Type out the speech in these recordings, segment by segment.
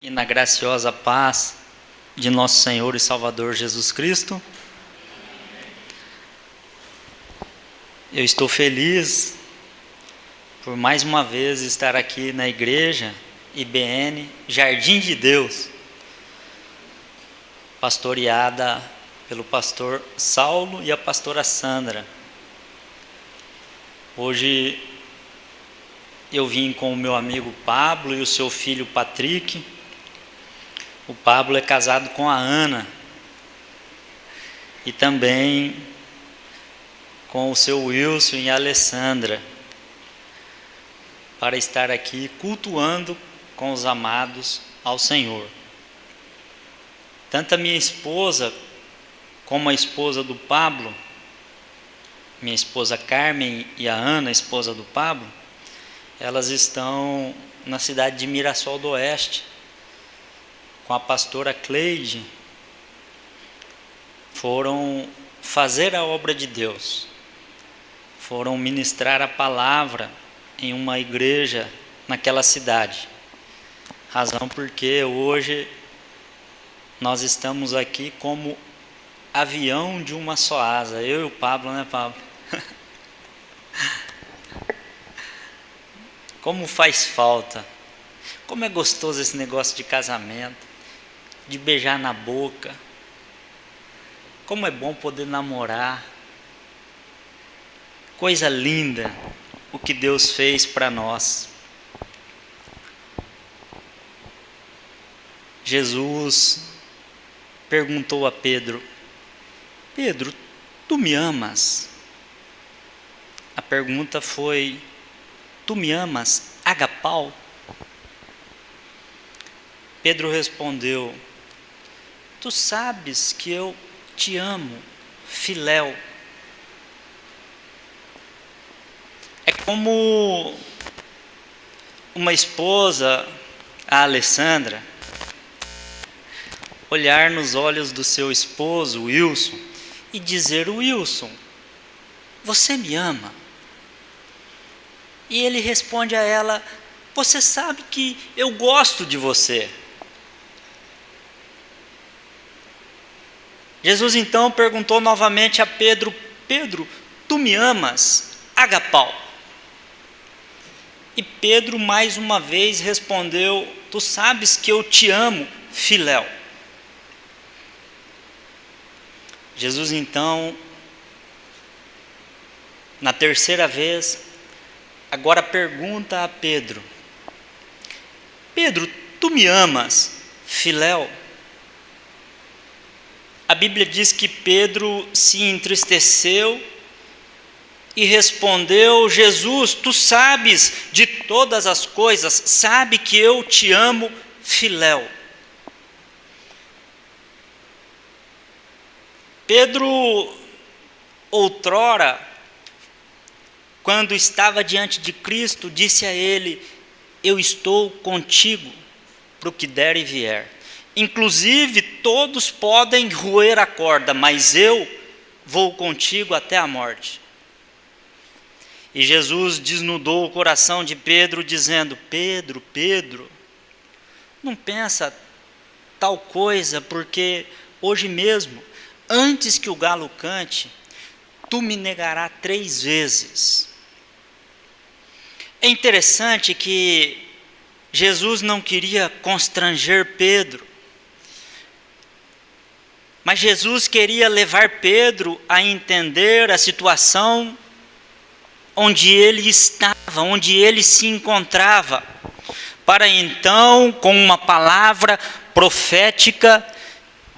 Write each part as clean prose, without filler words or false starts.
E na graciosa paz de nosso Senhor e Salvador Jesus Cristo, eu estou feliz por mais uma vez estar aqui na igreja IBN Jardim de Deus, pastoreada pelo pastor Saulo e a pastora Sandra. Hoje eu vim com o meu amigo Pablo e o seu filho Patrick. O Pablo é casado com a Ana e também com o seu Wilson e a Alessandra, para estar aqui cultuando com os amados ao Senhor. Tanto a minha esposa como a esposa do Pablo, minha esposa Carmen e a Ana, esposa do Pablo, elas estão na cidade de Mirassol do Oeste, com a pastora Cleide. Foram fazer a obra de Deus, foram ministrar a palavra em uma igreja naquela cidade, razão porque hoje nós estamos aqui como avião de uma só asa, eu e o Pablo, né, Pablo? Como faz falta, como é gostoso esse negócio de casamento, de beijar na boca, como é bom poder namorar, coisa linda o que Deus fez para nós. Jesus perguntou a Pedro: Pedro, tu me amas? A pergunta foi: tu me amas, agapau? Pedro respondeu: tu sabes que eu te amo, filéu. É como uma esposa, a Alessandra, olhar nos olhos do seu esposo, Wilson, e dizer: Wilson, você me ama? E ele responde a ela: você sabe que eu gosto de você. Jesus então perguntou novamente a Pedro: Pedro, tu me amas, agapau? E Pedro mais uma vez respondeu: tu sabes que eu te amo, filéu. Jesus então, na terceira vez, agora pergunta a Pedro: Pedro, tu me amas, filéu? A Bíblia diz que Pedro se entristeceu e respondeu: Jesus, tu sabes de todas as coisas, sabe que eu te amo, filéu. Pedro, outrora, quando estava diante de Cristo, disse a ele: eu estou contigo para o que der e vier. Inclusive, todos podem roer a corda, mas eu vou contigo até a morte. E Jesus desnudou o coração de Pedro, dizendo: Pedro, Pedro, não pensa tal coisa, porque hoje mesmo, antes que o galo cante, tu me negarás 3 vezes. É interessante que Jesus não queria constranger Pedro, mas Jesus queria levar Pedro a entender a situação onde ele estava, onde ele se encontrava, para então, com uma palavra profética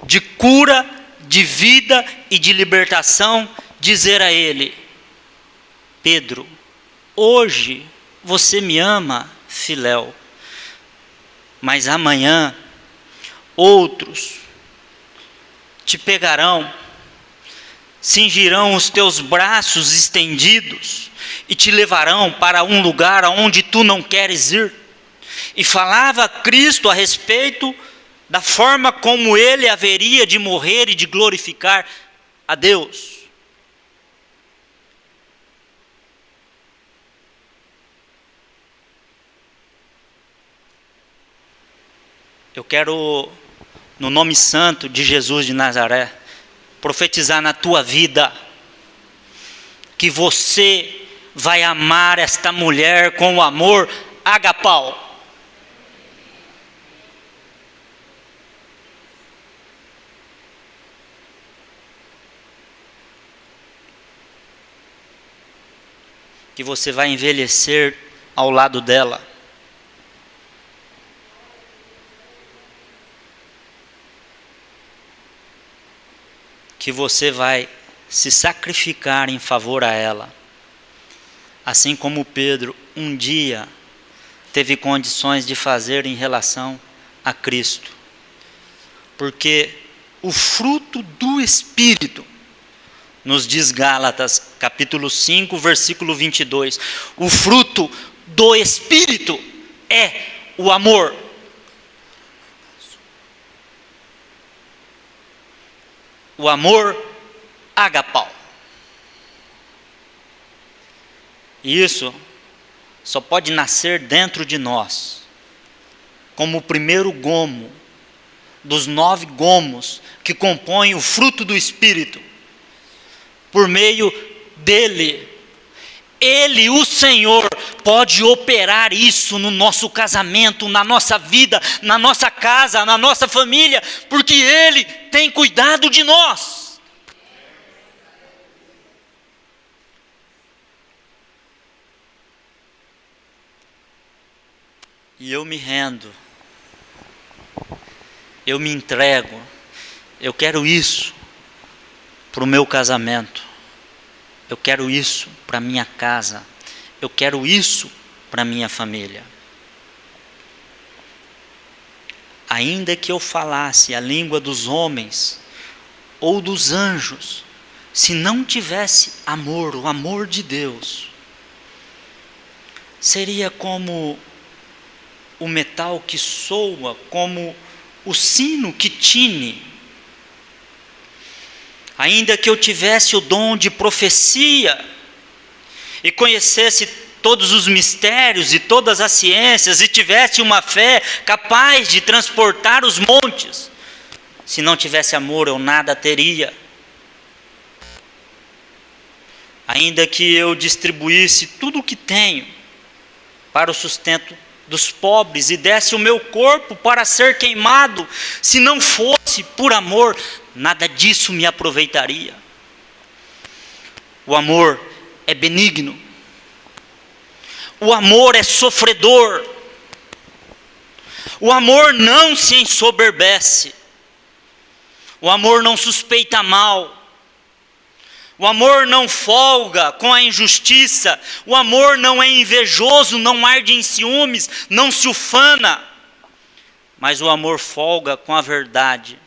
de cura, de vida e de libertação, dizer a ele: Pedro, hoje você me ama, filéu, mas amanhã outros te pegarão, cingirão os teus braços estendidos e te levarão para um lugar aonde tu não queres ir. E falava Cristo a respeito da forma como ele haveria de morrer e de glorificar a Deus. Eu Eu quero, no nome santo de Jesus de Nazaré, profetizar na tua vida que você vai amar esta mulher com o amor agapau. Que você vai envelhecer ao lado dela. Que você vai se sacrificar em favor a ela. Assim como Pedro um dia teve condições de fazer em relação a Cristo. Porque o fruto do Espírito, nos diz Gálatas, capítulo 5, versículo 22. O fruto do Espírito é o amor. O amor agapau. E isso só pode nascer dentro de nós, como o primeiro gomo dos 9 gomos que compõem o fruto do Espírito. Por meio dele, ele, o Senhor, pode operar isso no nosso casamento, na nossa vida, na nossa casa, na nossa família, porque ele tem cuidado de nós. E eu me rendo, eu me entrego, eu quero isso para o meu casamento, eu quero isso para a minha casa, eu quero isso para a minha família. Ainda que eu falasse a língua dos homens ou dos anjos, se não tivesse amor, o amor de Deus, seria como o metal que soa, como o sino que tine. Ainda que eu tivesse o dom de profecia e conhecesse todos os mistérios e todas as ciências e tivesse uma fé capaz de transportar os montes, se não tivesse amor eu nada teria. Ainda que eu distribuísse tudo o que tenho para o sustento dos pobres e desse o meu corpo para ser queimado, se não fosse por amor, nada disso me aproveitaria. O amor é benigno. O amor é sofredor. O amor não se ensoberbece. O amor não suspeita mal. O amor não folga com a injustiça. O amor não é invejoso, não arde em ciúmes, não se ufana. Mas o amor folga com a verdade.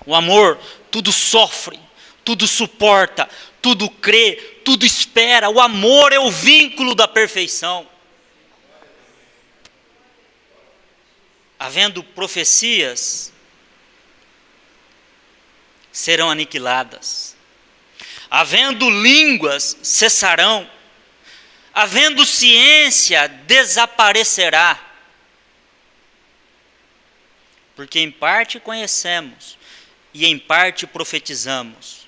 O amor tudo sofre, tudo suporta, tudo crê, tudo espera. O amor é o vínculo da perfeição. Havendo profecias, serão aniquiladas. Havendo línguas, cessarão. Havendo ciência, desaparecerá. Porque em parte conhecemos e em parte profetizamos.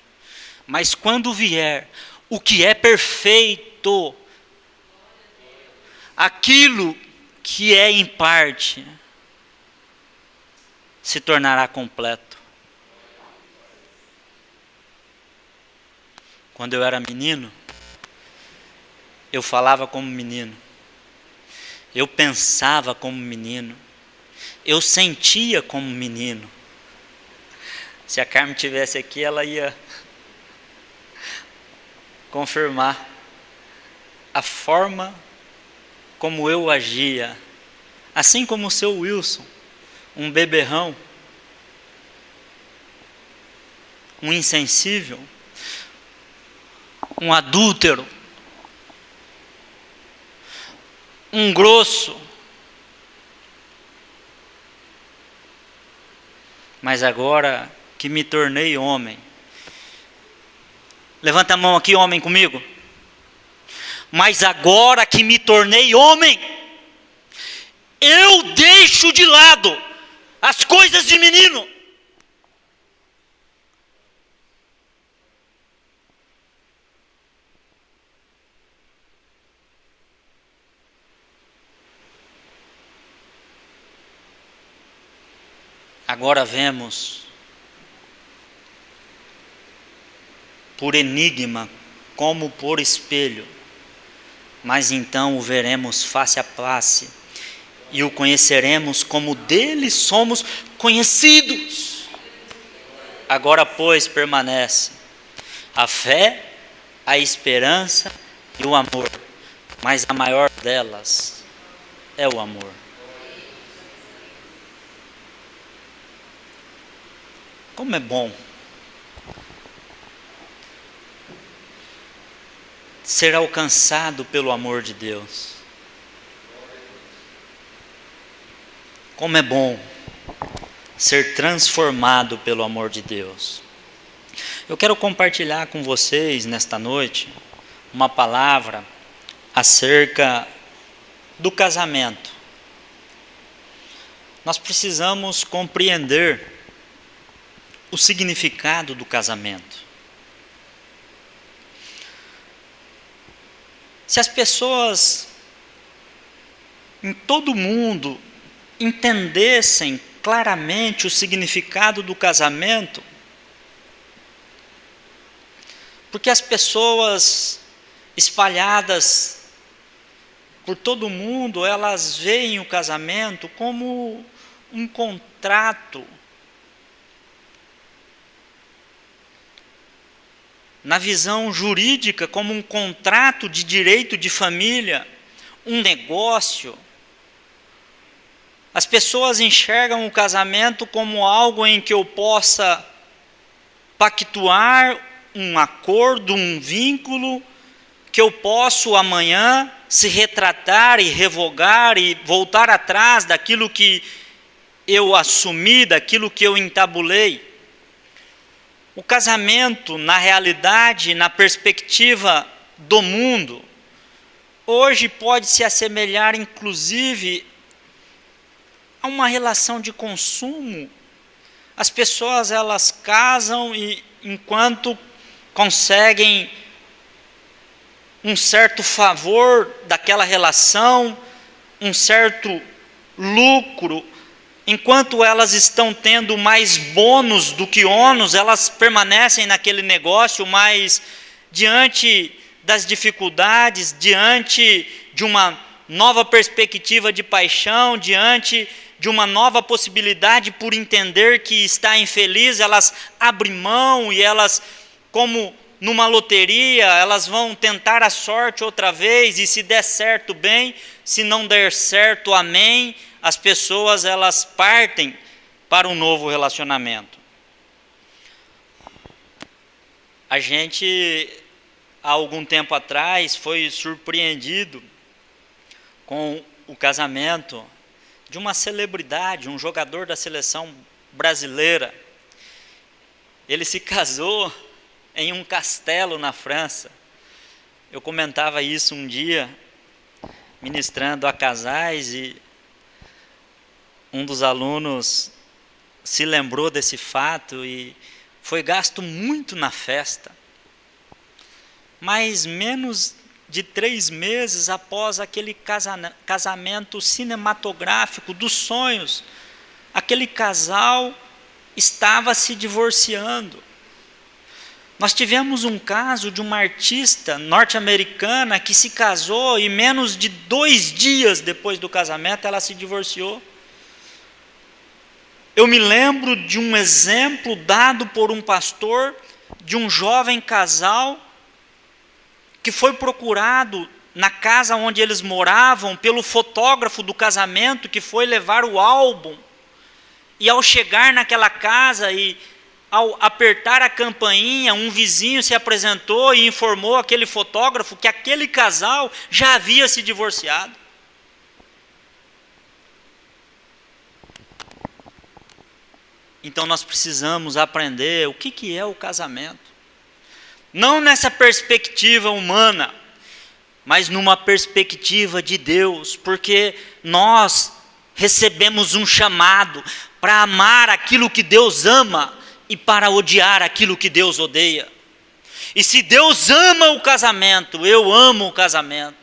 Mas quando vier o que é perfeito, aquilo que é em parte se tornará completo. Quando eu era menino, eu falava como menino, eu pensava como menino, eu sentia como menino. Se a Carmen estivesse aqui, ela ia confirmar a forma como eu agia, assim como o seu Wilson, um beberrão, um insensível, um adúltero, um grosso. Mas agora que me tornei homem, levanta a mão aqui, homem, comigo. Mas agora que me tornei homem, eu deixo de lado as coisas de menino. Agora vemos por enigma como por espelho, mas então o veremos face a face e o conheceremos como dele somos conhecidos. Agora, pois, permanece a fé, a esperança e o amor, mas a maior delas é o amor. Como é bom ser alcançado pelo amor de Deus. Como é bom ser transformado pelo amor de Deus. Eu quero compartilhar com vocês nesta noite uma palavra acerca do casamento. Nós precisamos compreender o significado do casamento. Se as pessoas em todo o mundo entendessem claramente o significado do casamento, porque as pessoas espalhadas por todo o mundo, elas veem o casamento como um contrato. Na visão jurídica, como um contrato de direito de família, um negócio. As pessoas enxergam o casamento como algo em que eu possa pactuar um acordo, um vínculo, que eu posso amanhã se retratar e revogar e voltar atrás daquilo que eu assumi, daquilo que eu entabulei. O casamento, na realidade, na perspectiva do mundo, hoje pode se assemelhar, inclusive, a uma relação de consumo. As pessoas, elas casam e, enquanto conseguem um certo favor daquela relação, um certo lucro, enquanto elas estão tendo mais bônus do que ônus, elas permanecem naquele negócio, mas diante das dificuldades, diante de uma nova perspectiva de paixão, diante de uma nova possibilidade por entender que está infeliz, elas abrem mão e elas, como numa loteria, elas vão tentar a sorte outra vez, e se der certo, bem, se não der certo, amém. As pessoas, elas partem para um novo relacionamento. A gente, há algum tempo atrás, foi surpreendido com o casamento de uma celebridade, um jogador da seleção brasileira. Ele se casou em um castelo na França. Eu comentava isso um dia, ministrando a casais, e um dos alunos se lembrou desse fato e foi gasto muito na festa. Mas menos de 3 meses após aquele casamento cinematográfico dos sonhos, aquele casal estava se divorciando. Nós tivemos um caso de uma artista norte-americana que se casou e menos de 2 dias depois do casamento ela se divorciou. Eu me lembro de um exemplo dado por um pastor de um jovem casal que foi procurado na casa onde eles moravam pelo fotógrafo do casamento, que foi levar o álbum. E ao chegar naquela casa e ao apertar a campainha, um vizinho se apresentou e informou aquele fotógrafo que aquele casal já havia se divorciado. Então nós precisamos aprender o que é o casamento. Não nessa perspectiva humana, mas numa perspectiva de Deus, porque nós recebemos um chamado para amar aquilo que Deus ama e para odiar aquilo que Deus odeia. E se Deus ama o casamento, eu amo o casamento.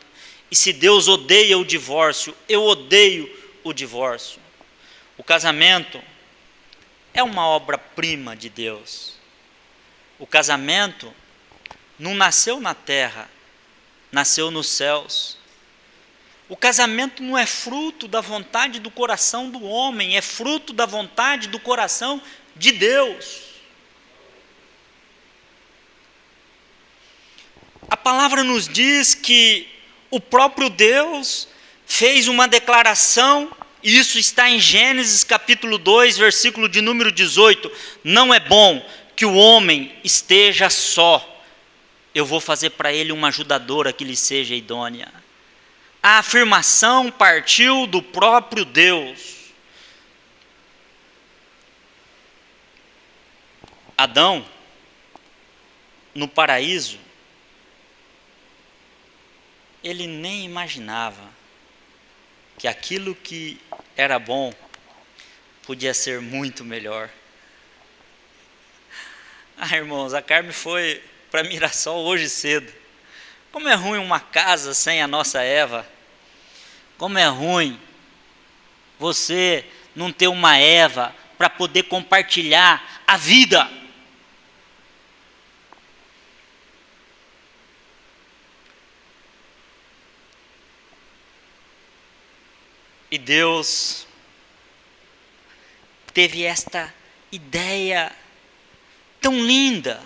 E se Deus odeia o divórcio, eu odeio o divórcio. O casamento é uma obra-prima de Deus. O casamento não nasceu na terra, nasceu nos céus. O casamento não é fruto da vontade do coração do homem, é fruto da vontade do coração de Deus. A palavra nos diz que o próprio Deus fez uma declaração, e isso está em Gênesis capítulo 2, versículo de número 18. Não é bom que o homem esteja só. Eu vou fazer para ele uma ajudadora que lhe seja idônea. A afirmação partiu do próprio Deus. Adão, no paraíso, ele nem imaginava que aquilo que era bom podia ser muito melhor. Irmãos, a Carmen foi para Mirassol hoje cedo. Como é ruim uma casa sem a nossa Eva. Como é ruim você não ter uma Eva para poder compartilhar a vida. E Deus teve esta ideia tão linda.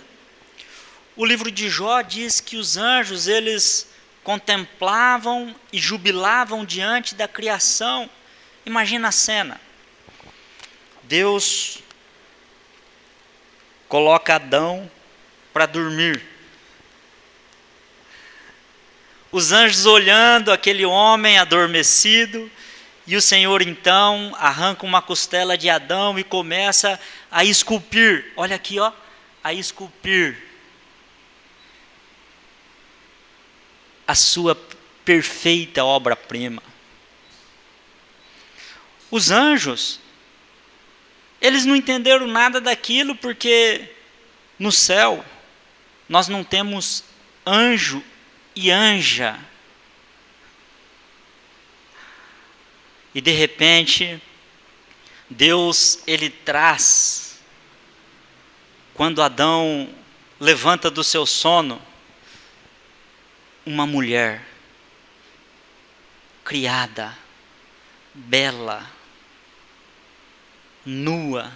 O livro de Jó diz que os anjos, eles contemplavam e jubilavam diante da criação. Imagina a cena. Deus coloca Adão para dormir. Os anjos olhando aquele homem adormecido, e o Senhor então arranca uma costela de Adão e começa a esculpir. Olha aqui, ó, a esculpir a sua perfeita obra-prima. Os anjos, eles não entenderam nada daquilo, porque no céu nós não temos anjo e anja. E de repente, Deus, ele traz, quando Adão levanta do seu sono, uma mulher criada, bela, nua,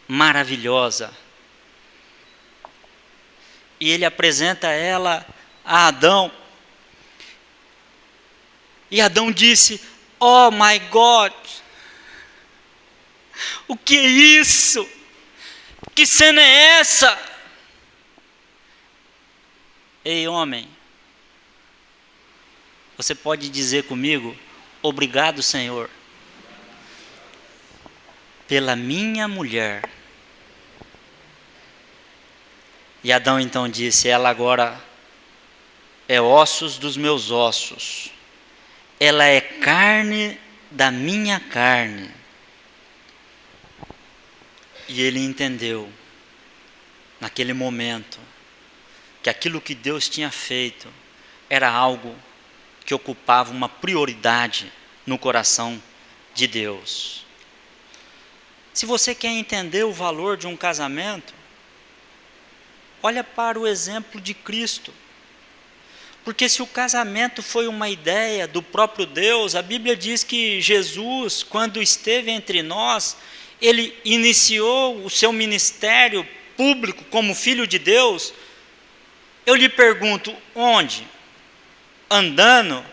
maravilhosa. E ele apresenta ela a Adão. E Adão disse: "Oh my God, o que é isso? Que cena é essa?" Ei, homem, você pode dizer comigo: "Obrigado, Senhor, pela minha mulher." E Adão então disse: "Ela agora é ossos dos meus ossos. Ela é carne da minha carne." E ele entendeu, naquele momento, que aquilo que Deus tinha feito era algo que ocupava uma prioridade no coração de Deus. Se você quer entender o valor de um casamento, olha para o exemplo de Cristo. Porque se o casamento foi uma ideia do próprio Deus, a Bíblia diz que Jesus, quando esteve entre nós, ele iniciou o seu ministério público como Filho de Deus. Eu lhe pergunto, onde? Andando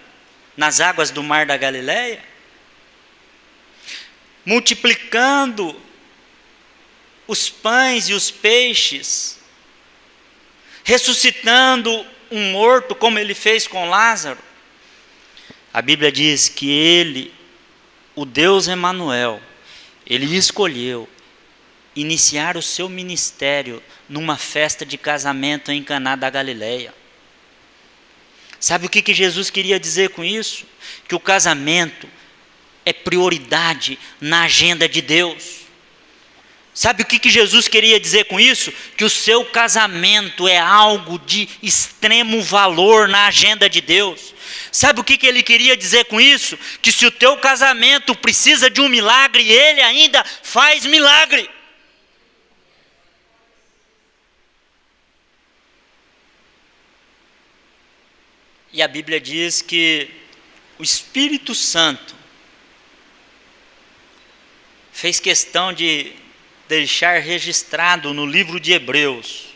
nas águas do mar da Galileia? Multiplicando os pães e os peixes? Ressuscitando um morto, como ele fez com Lázaro? A Bíblia diz que ele, o Deus Emanuel, ele escolheu iniciar o seu ministério numa festa de casamento em Caná da Galileia. Sabe o que Jesus queria dizer com isso? Que o casamento é prioridade na agenda de Deus. Sabe o que Jesus queria dizer com isso? Que o seu casamento é algo de extremo valor na agenda de Deus. Sabe o que ele queria dizer com isso? Que se o teu casamento precisa de um milagre, ele ainda faz milagre. E a Bíblia diz que o Espírito Santo fez questão de deixar registrado no livro de Hebreus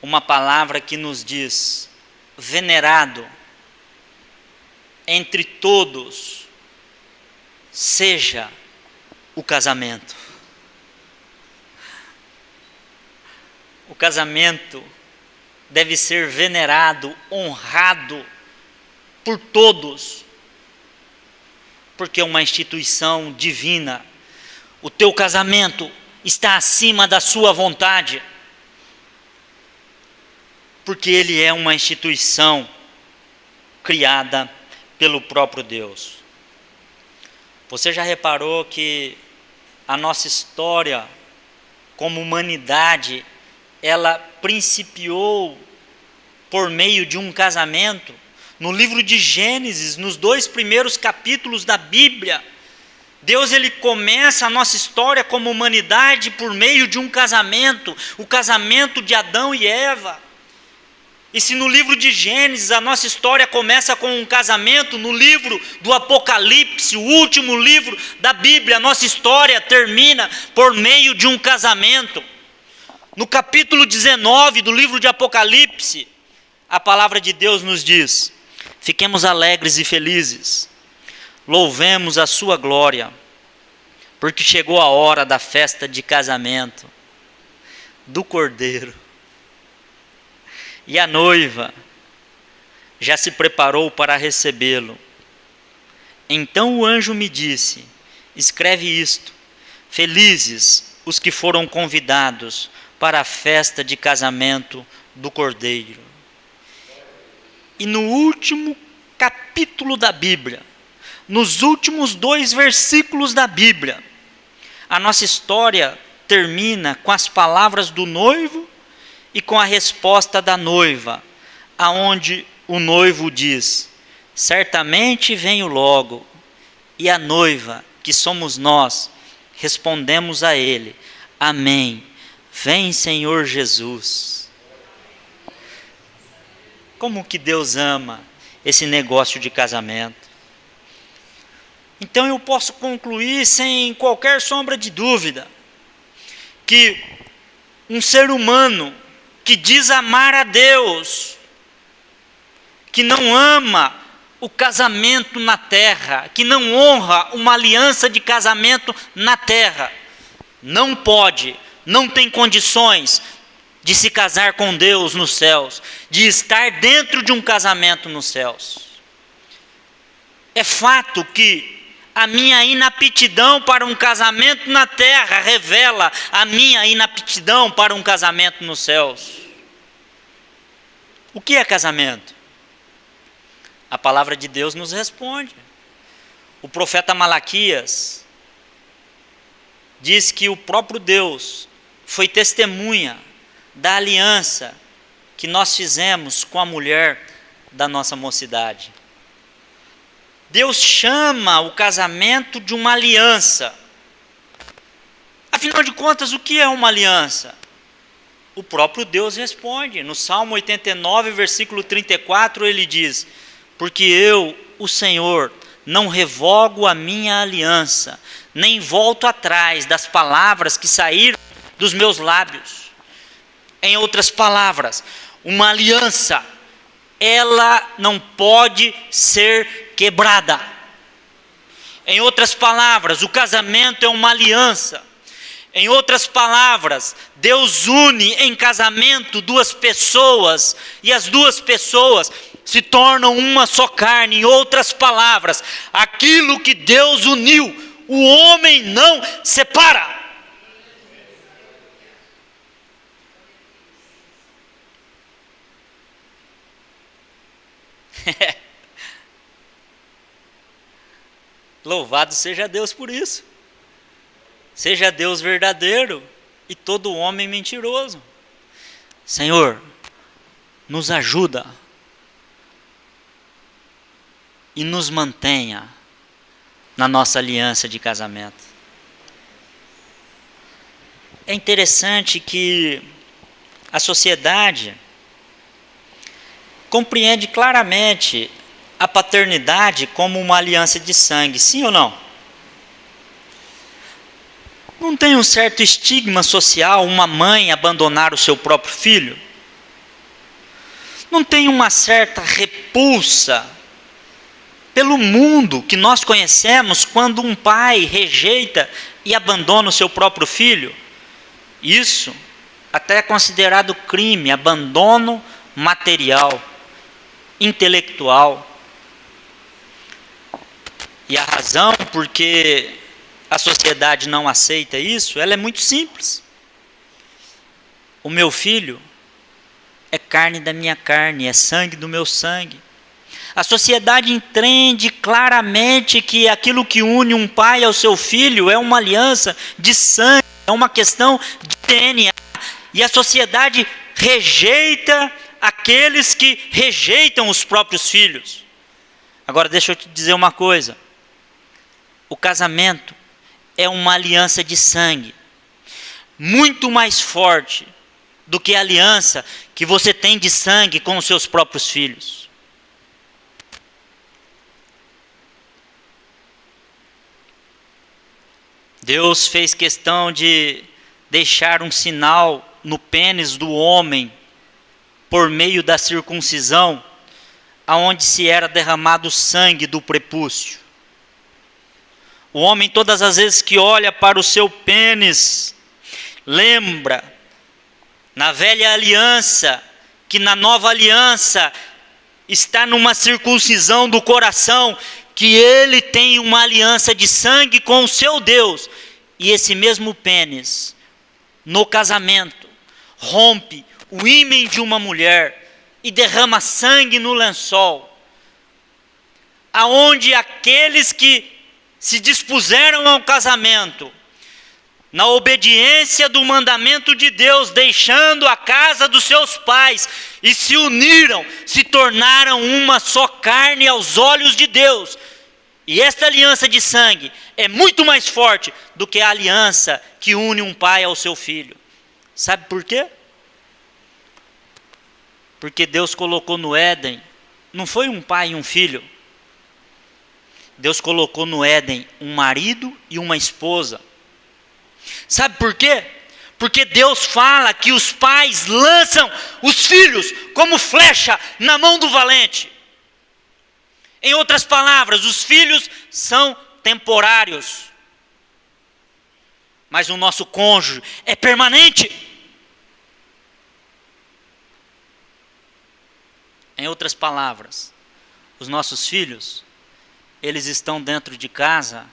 uma palavra que nos diz: venerado entre todos seja o casamento. O casamento deve ser venerado, honrado por todos, porque é uma instituição divina. O teu casamento está acima da sua vontade, porque ele é uma instituição criada pelo próprio Deus. Você já reparou que a nossa história como humanidade, ela principiou por meio de um casamento? No livro de Gênesis, nos 2 primeiros capítulos da Bíblia, Deus ele começa a nossa história como humanidade por meio de um casamento, o casamento de Adão e Eva. E se no livro de Gênesis a nossa história começa com um casamento, no livro do Apocalipse, o último livro da Bíblia, a nossa história termina por meio de um casamento. No capítulo 19 do livro de Apocalipse, a palavra de Deus nos diz: fiquemos alegres e felizes, louvemos a sua glória, porque chegou a hora da festa de casamento do Cordeiro. E a noiva já se preparou para recebê-lo. Então o anjo me disse: escreve isto: felizes os que foram convidados para a festa de casamento do Cordeiro. E no último capítulo da Bíblia, nos últimos 2 versículos da Bíblia, a nossa história termina com as palavras do noivo e com a resposta da noiva, aonde o noivo diz: certamente venho logo. E a noiva, que somos nós, respondemos a ele: amém, vem Senhor Jesus. Como que Deus ama esse negócio de casamento? Então eu posso concluir sem qualquer sombra de dúvida que um ser humano que diz amar a Deus, que não ama o casamento na terra, que não honra uma aliança de casamento na terra, não pode, não tem condições de se casar com Deus nos céus, de estar dentro de um casamento nos céus. É fato que a minha inaptidão para um casamento na terra revela a minha inaptidão para um casamento nos céus. O que é casamento? A palavra de Deus nos responde. O profeta Malaquias diz que o próprio Deus foi testemunha da aliança que nós fizemos com a mulher da nossa mocidade. Deus chama o casamento de uma aliança. Afinal de contas, o que é uma aliança? O próprio Deus responde. No Salmo 89, versículo 34, ele diz: porque eu, o Senhor, não revogo a minha aliança, nem volto atrás das palavras que saíram dos meus lábios. Em outras palavras, uma aliança, ela não pode ser quebrada. Em outras palavras, o casamento é uma aliança. Em outras palavras, Deus une em casamento 2 pessoas, e as 2 pessoas se tornam uma só carne. Em outras palavras, aquilo que Deus uniu, o homem não separa. Louvado seja Deus por isso. Seja Deus verdadeiro e todo homem mentiroso. Senhor, nos ajuda e nos mantenha na nossa aliança de casamento. É interessante que a sociedade compreende claramente a paternidade como uma aliança de sangue, sim ou não? Não tem um certo estigma social uma mãe abandonar o seu próprio filho? Não tem uma certa repulsa pelo mundo que nós conhecemos quando um pai rejeita e abandona o seu próprio filho? Isso até é considerado crime, abandono material, intelectual. E a razão porque a sociedade não aceita isso, ela é muito simples. O meu filho é carne da minha carne, é sangue do meu sangue. A sociedade entende claramente que aquilo que une um pai ao seu filho é uma aliança de sangue, é uma questão de DNA. E a sociedade rejeita aqueles que rejeitam os próprios filhos. Agora deixa eu te dizer uma coisa. O casamento é uma aliança de sangue, muito mais forte do que a aliança que você tem de sangue com os seus próprios filhos. Deus fez questão de deixar um sinal no pênis do homem por meio da circuncisão, aonde se era derramado o sangue do prepúcio. O homem, todas as vezes que olha para o seu pênis, lembra, na velha aliança, que na nova aliança está numa circuncisão do coração, que ele tem uma aliança de sangue com o seu Deus. E esse mesmo pênis, no casamento, rompe o ímen de uma mulher e derrama sangue no lençol, aonde aqueles que se dispuseram ao casamento, na obediência do mandamento de Deus, deixando a casa dos seus pais, e se uniram, se tornaram uma só carne aos olhos de Deus. E esta aliança de sangue é muito mais forte do que a aliança que une um pai ao seu filho. Sabe por quê? Porque Deus colocou no Éden, não foi um pai e um filho. Deus colocou no Éden um marido e uma esposa. Sabe por quê? Porque Deus fala que os pais lançam os filhos como flecha na mão do valente. Em outras palavras, os filhos são temporários, mas o nosso cônjuge é permanente. Em outras palavras, os nossos filhos, eles estão dentro de casa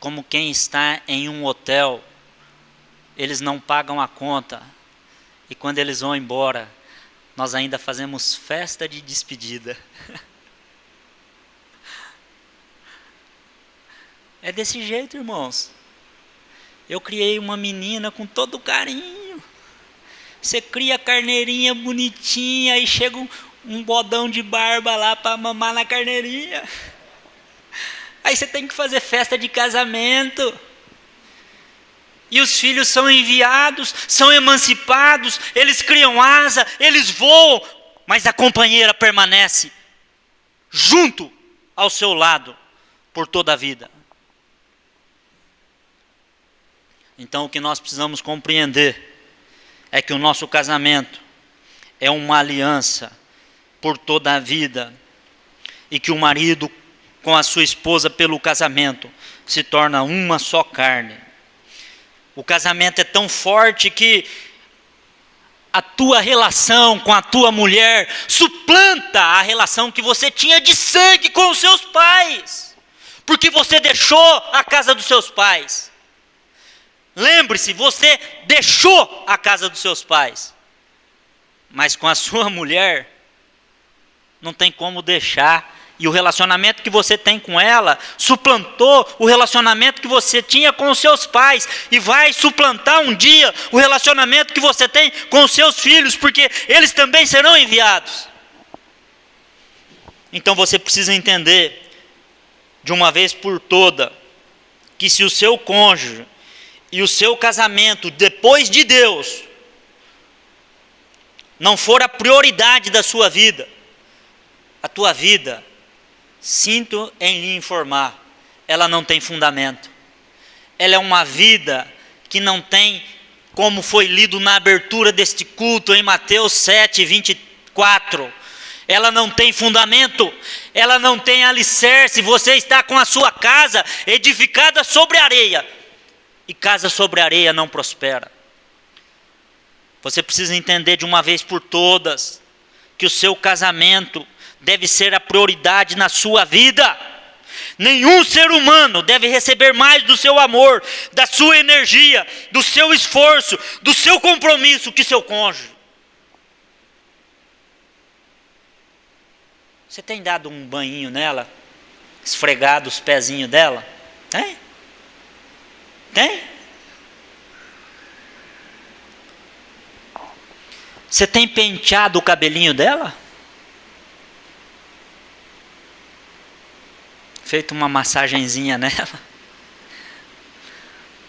como quem está em um hotel. Eles não pagam a conta. E quando eles vão embora, nós ainda fazemos festa de despedida. É desse jeito, irmãos. Eu criei uma menina com todo carinho. Você cria a carneirinha bonitinha e chega um bodão de barba lá para mamar na carneirinha. Aí você tem que fazer festa de casamento. E os filhos são enviados, são emancipados, eles criam asa, eles voam, mas a companheira permanece junto ao seu lado por toda a vida. Então o que nós precisamos compreender é que o nosso casamento é uma aliança por toda a vida, e que o marido com a sua esposa pelo casamento se torna uma só carne. O casamento é tão forte que a tua relação com a tua mulher suplanta a relação que você tinha de sangue com os seus pais, porque você deixou a casa dos seus pais. Lembre-se, você deixou a casa dos seus pais, mas com a sua mulher não tem como deixar E o relacionamento que você tem com ela suplantou o relacionamento que você tinha com os seus pais. E vai suplantar um dia o relacionamento que você tem com os seus filhos, porque eles também serão enviados. Então você precisa entender, de uma vez por toda, que se o seu cônjuge e o seu casamento, depois de Deus, não for a prioridade da sua vida, a tua vida, sinto em lhe informar, ela não tem fundamento. Ela é uma vida que não tem, como foi lido na abertura deste culto em Mateus 7, 24. Ela não tem fundamento, ela não tem alicerce. Você está com a sua casa edificada sobre areia, e casa sobre areia não prospera. Você precisa entender de uma vez por todas, que o seu casamento deve ser a prioridade na sua vida. Nenhum ser humano deve receber mais do seu amor, da sua energia, do seu esforço, do seu compromisso que seu cônjuge. Você tem dado um banhinho nela? Esfregado os pezinhos dela? Tem? Tem? Você tem penteado o cabelinho dela? Feito uma massagenzinha nela?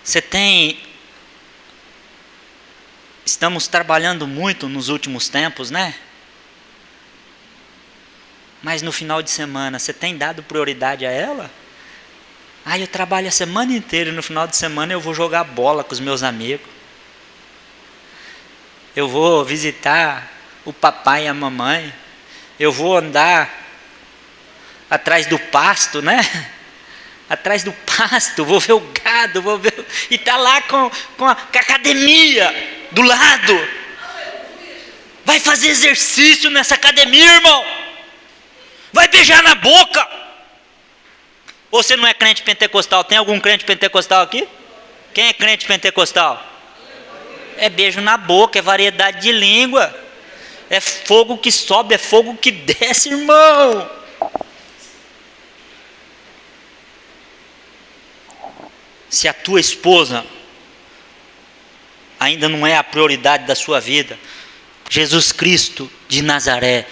Você tem... Estamos trabalhando muito nos últimos tempos, né? Mas no final de semana, você tem dado prioridade a ela? Ah, eu trabalho a semana inteira e no final de semana eu vou jogar bola com os meus amigos. Eu vou visitar o papai e a mamãe. Eu vou andar atrás do pasto, né? Atrás do pasto, vou ver o gado, vou ver... E está lá com a academia do lado. Vai fazer exercício nessa academia, irmão. Vai beijar na boca. Ou você não é crente pentecostal? Tem algum crente pentecostal aqui? Quem é crente pentecostal? É beijo na boca, é variedade de língua. É fogo que sobe, é fogo que desce, irmão. Se a tua esposa ainda não é a prioridade da sua vida, Jesus Cristo de Nazaré,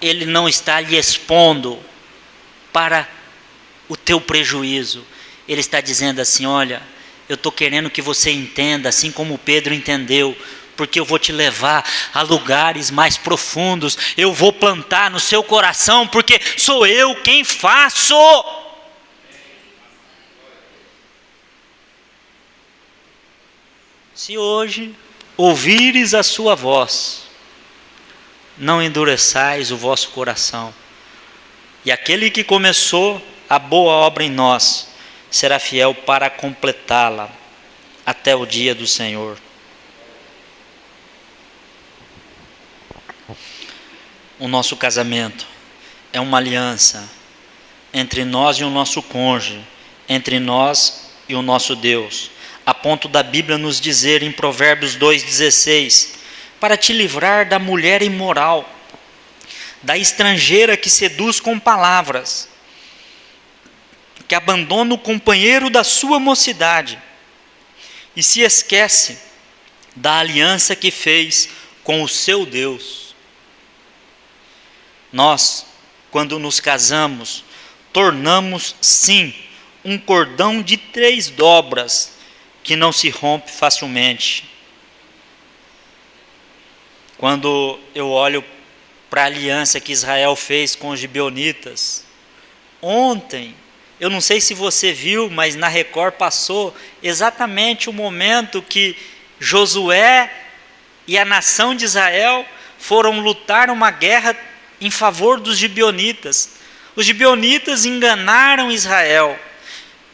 Ele não está lhe expondo para o teu prejuízo. Ele está dizendo assim: olha, eu estou querendo que você entenda, assim como Pedro entendeu, porque eu vou te levar a lugares mais profundos, eu vou plantar no seu coração, porque sou eu quem faço. Se hoje ouvires a sua voz, não endureçais o vosso coração. E aquele que começou a boa obra em nós, será fiel para completá-la até o dia do Senhor. O nosso casamento é uma aliança entre nós e o nosso cônjuge, entre nós e o nosso Deus, a ponto da Bíblia nos dizer em Provérbios 2,16, para te livrar da mulher imoral, da estrangeira que seduz com palavras, que abandona o companheiro da sua mocidade e se esquece da aliança que fez com o seu Deus. Nós, quando nos casamos, tornamos sim um cordão de 3 dobras que não se rompe facilmente. Quando eu olho para a aliança que Israel fez com os gibeonitas, ontem, eu não sei se você viu, mas na Record passou exatamente o momento que Josué e a nação de Israel foram lutar uma guerra em favor dos gibeonitas. Os gibeonitas enganaram Israel.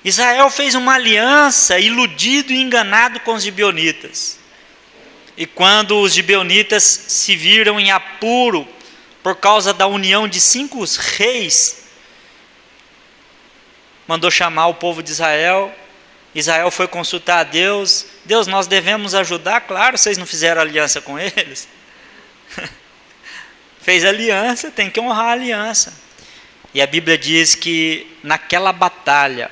Israel fez uma aliança, iludido e enganado com os gibeonitas. E quando os gibeonitas se viram em apuro por causa da união de 5 reis, mandou chamar o povo de Israel. Israel foi consultar a Deus. Deus, nós devemos ajudar? Claro, vocês não fizeram aliança com eles. Fez aliança, tem que honrar a aliança. E a Bíblia diz que naquela batalha,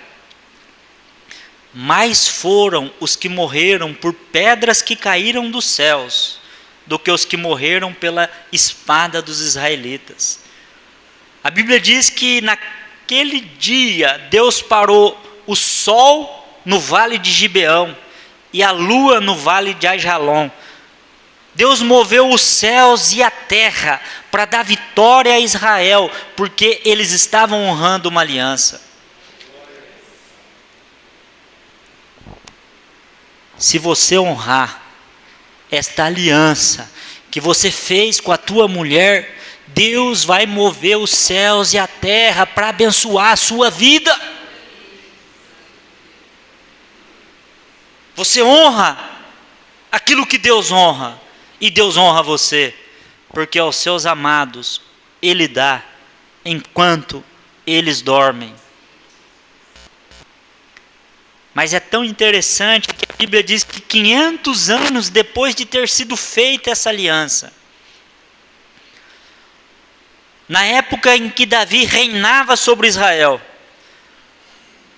mais foram os que morreram por pedras que caíram dos céus, do que os que morreram pela espada dos israelitas. A Bíblia diz que naquele dia, Deus parou o sol no vale de Gibeão, e a lua no vale de Ajalon. Deus moveu os céus e a terra para dar vitória a Israel, porque eles estavam honrando uma aliança. Se você honrar esta aliança que você fez com a tua mulher, Deus vai mover os céus e a terra para abençoar a sua vida. Você honra aquilo que Deus honra, e Deus honra você, porque aos seus amados Ele dá enquanto eles dormem. Mas é tão interessante que a Bíblia diz que 500 anos depois de ter sido feita essa aliança, na época em que Davi reinava sobre Israel,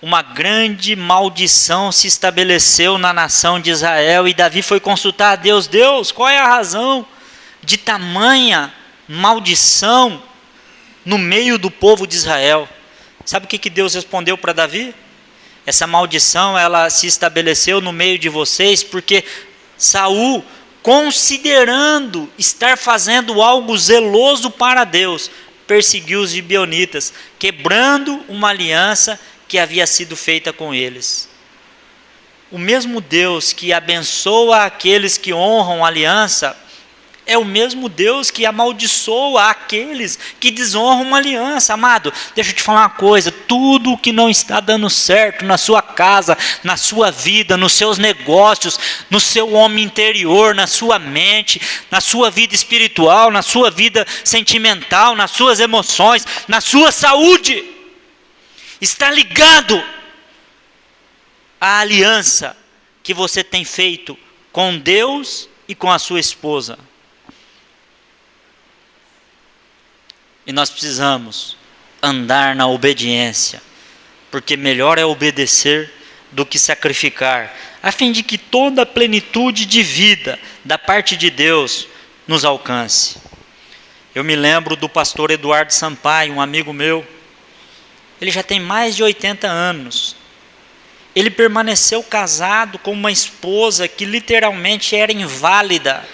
uma grande maldição se estabeleceu na nação de Israel, e Davi foi consultar a Deus: Deus, qual é a razão de tamanha maldição no meio do povo de Israel? Sabe o que Deus respondeu para Davi? Essa maldição, ela se estabeleceu no meio de vocês, porque Saul, considerando estar fazendo algo zeloso para Deus, perseguiu os gibeonitas, quebrando uma aliança que havia sido feita com eles. O mesmo Deus que abençoa aqueles que honram a aliança, é o mesmo Deus que amaldiçoa aqueles que desonram uma aliança. Amado, deixa eu te falar uma coisa: tudo o que não está dando certo na sua casa, na sua vida, nos seus negócios, no seu homem interior, na sua mente, na sua vida espiritual, na sua vida sentimental, nas suas emoções, na sua saúde, está ligado à aliança que você tem feito com Deus e com a sua esposa. E nós precisamos andar na obediência, porque melhor é obedecer do que sacrificar, a fim de que toda a plenitude de vida da parte de Deus nos alcance. Eu me lembro do pastor Eduardo Sampaio, um amigo meu. Ele já tem mais de 80 anos. Ele permaneceu casado com uma esposa que literalmente era inválida,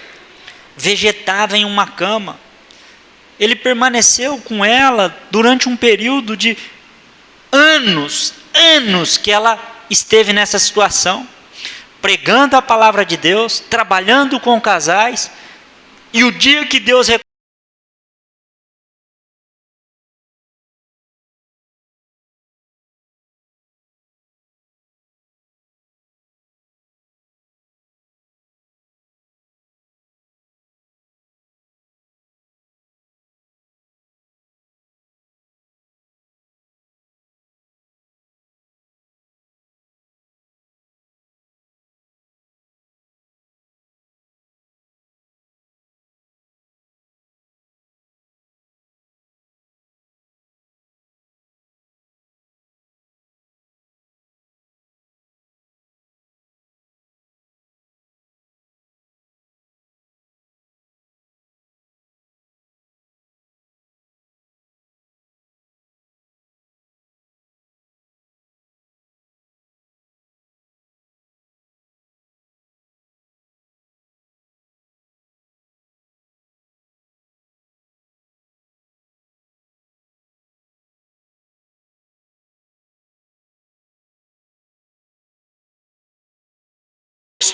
vegetava em uma cama. Ele permaneceu com ela durante um período de anos que ela esteve nessa situação, pregando a palavra de Deus, trabalhando com casais, e o dia que Deus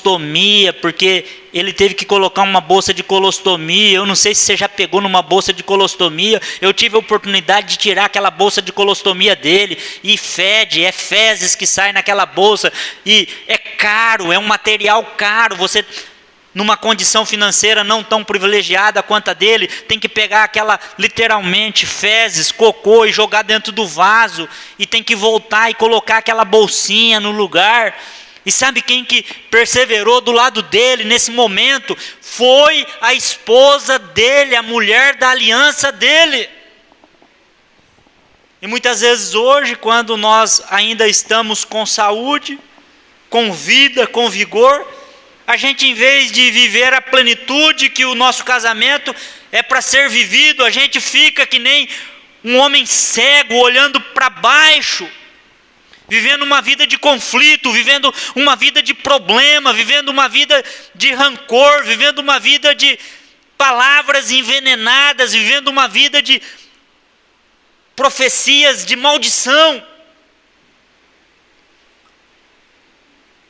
colostomia, porque ele teve que colocar uma bolsa de colostomia. Eu não sei se você já pegou numa bolsa de colostomia. Eu tive a oportunidade de tirar aquela bolsa de colostomia dele, e fede, é fezes que sai naquela bolsa, e é caro, é um material caro. Você, numa condição financeira não tão privilegiada quanto a dele, tem que pegar aquela, literalmente, fezes, cocô, e jogar dentro do vaso, e tem que voltar e colocar aquela bolsinha no lugar. E sabe quem que perseverou do lado dele nesse momento? Foi a esposa dele, a mulher da aliança dele. E muitas vezes hoje, quando nós ainda estamos com saúde, com vida, com vigor, a gente, em vez de viver a plenitude que o nosso casamento é para ser vivido, a gente fica que nem um homem cego, olhando para baixo, vivendo uma vida de conflito, vivendo uma vida de problema, vivendo uma vida de rancor, vivendo uma vida de palavras envenenadas, vivendo uma vida de profecias de maldição.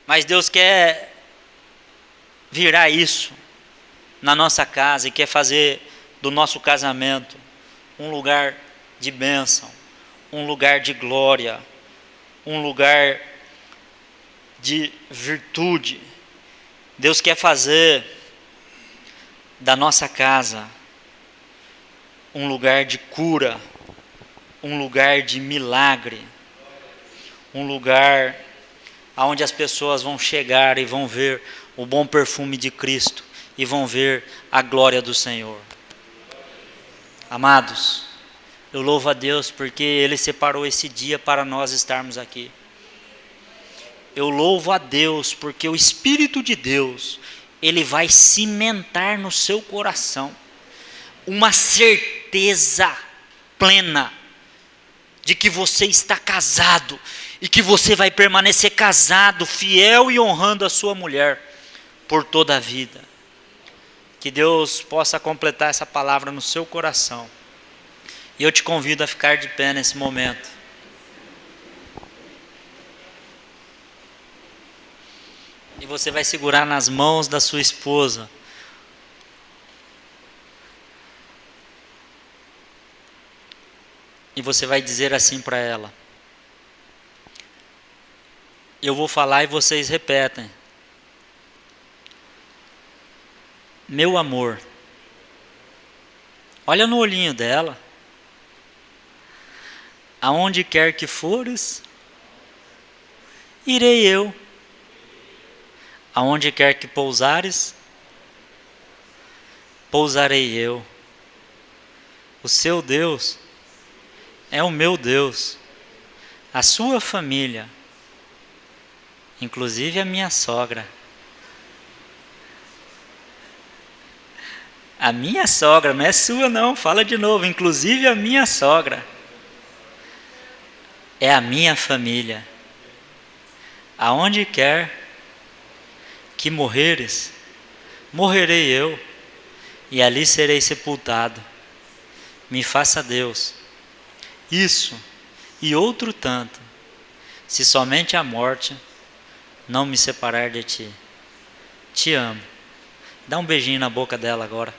Mas Deus quer virar isso na nossa casa e quer fazer do nosso casamento um lugar de bênção, um lugar de glória, um lugar de virtude. Deus quer fazer da nossa casa um lugar de cura, um lugar de milagre, um lugar onde as pessoas vão chegar e vão ver o bom perfume de Cristo e vão ver a glória do Senhor. Amados, eu louvo a Deus porque Ele separou esse dia para nós estarmos aqui. Eu louvo a Deus porque o Espírito de Deus, Ele vai cimentar no seu coração uma certeza plena de que você está casado e que você vai permanecer casado, fiel e honrando a sua mulher por toda a vida. Que Deus possa completar essa palavra no seu coração. E eu te convido a ficar de pé nesse momento. E você vai segurar nas mãos da sua esposa. E você vai dizer assim para ela: eu vou falar e vocês repetem. Meu amor. Olha no olhinho dela. Aonde quer que fores, irei eu. Aonde quer que pousares, pousarei eu. O seu Deus é o meu Deus. A sua família, inclusive a minha sogra. A minha sogra, não é sua não, fala de novo. Inclusive a minha sogra é a minha família. Aonde quer que morreres, morrerei eu, e ali serei sepultado. Me faça Deus isso e outro tanto, se somente a morte não me separar de ti. Te amo. Dá um beijinho na boca dela agora.